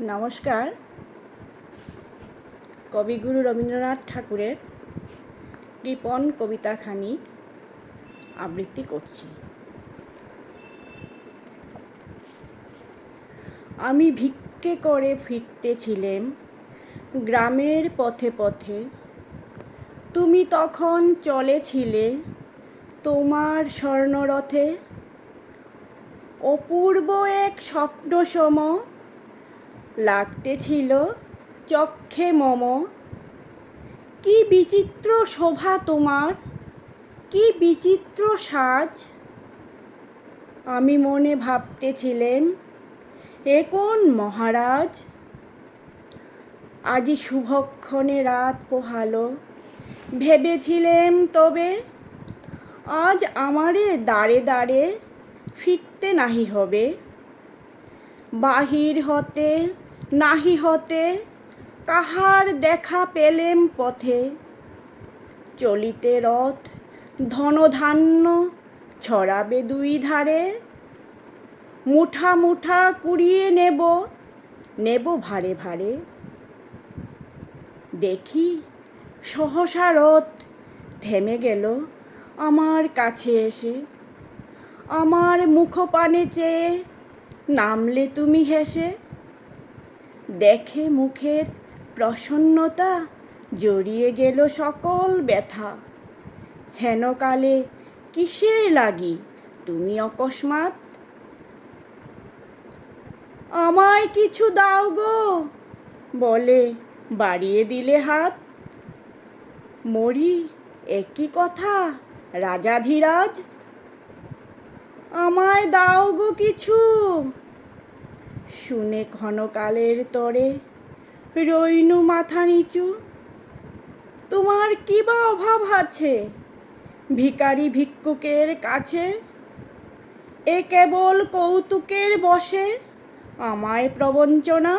নমস্কার। কবিগুরু রবীন্দ্রনাথ ঠাকুরের কৃপণ কবিতাখানি আবৃত্তি করছি। আমি ভিক্ষে করে ফিরতেছিলেম গ্রামের পথে পথে, তুমি তখন চলেছিলে তোমার স্বর্ণরথে। অপূর্ব এক স্বপ্নসম লাগতেছিল চক্ষে মম। কি বিচিত্র শোভা তোমার, কি বিচিত্র সাজ। আমি মনে ভাবতেছিলেম এ কোন মহারাজ। আজি শুভক্ষণে রাত পোহালো, ভেবেছিলেম তবে আজ আমারে দ্বারে দ্বারে ফিরতে নাহি হবে। বাহির হতে নাহি হতে কাহার দেখা পেলেম পথে। চলিতে রথ ধনধান্য ছড়াবে দুই ধারে। মুঠা মুঠা কুড়িয়ে নেব ভারে ভারে। দেখি সহসা রথ থেমে গেল আমার কাছে এসে। আমার মুখপানে চেয়ে নামলে তুমি হেসে। দেখে মুখের প্রসন্নতা জড়িয়ে গেল সকল ব্যথা। হেনকালে কিসের লাগি তুমি অকস্মাৎ। আমায় কিছু দাও গো বলে বাড়িয়ে দিলে হাত। মরি একই কথা রাজাধিরাজ, আমায় দাও গো কিছু। শুনে ক্ষণকালের তরে রইনু মাথা নিচু। তোমার কি বা অভাব আছে ভিখারি ভিক্ষুকের কাছে। এ কেবল কৌতুকের বশে আমায় প্রবঞ্চনা।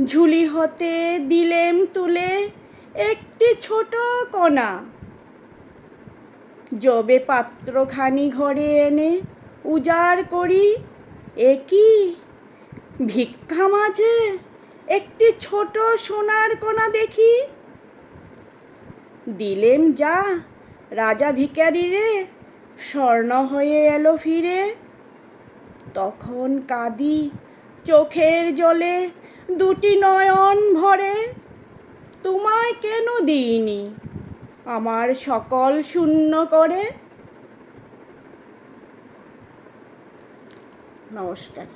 ঝুলি হতে দিলেম তুলে একটি ছোট কণা। যবে পাত্রখানি ঘরে এনে উজাড় করি, এ কি ভিক্ষা মাঝে একটি ছোট সোনার কণা দেখি। দিলেম যা রাজা ভিখারিরে, স্বর্ণ হয়ে এলো ফিরে। তখন কাঁদি চোখের জলে দুটি নয়ন ভরে। তোমায় কেন দিইনি আমার সকল শূন্য করে। নমস্কার।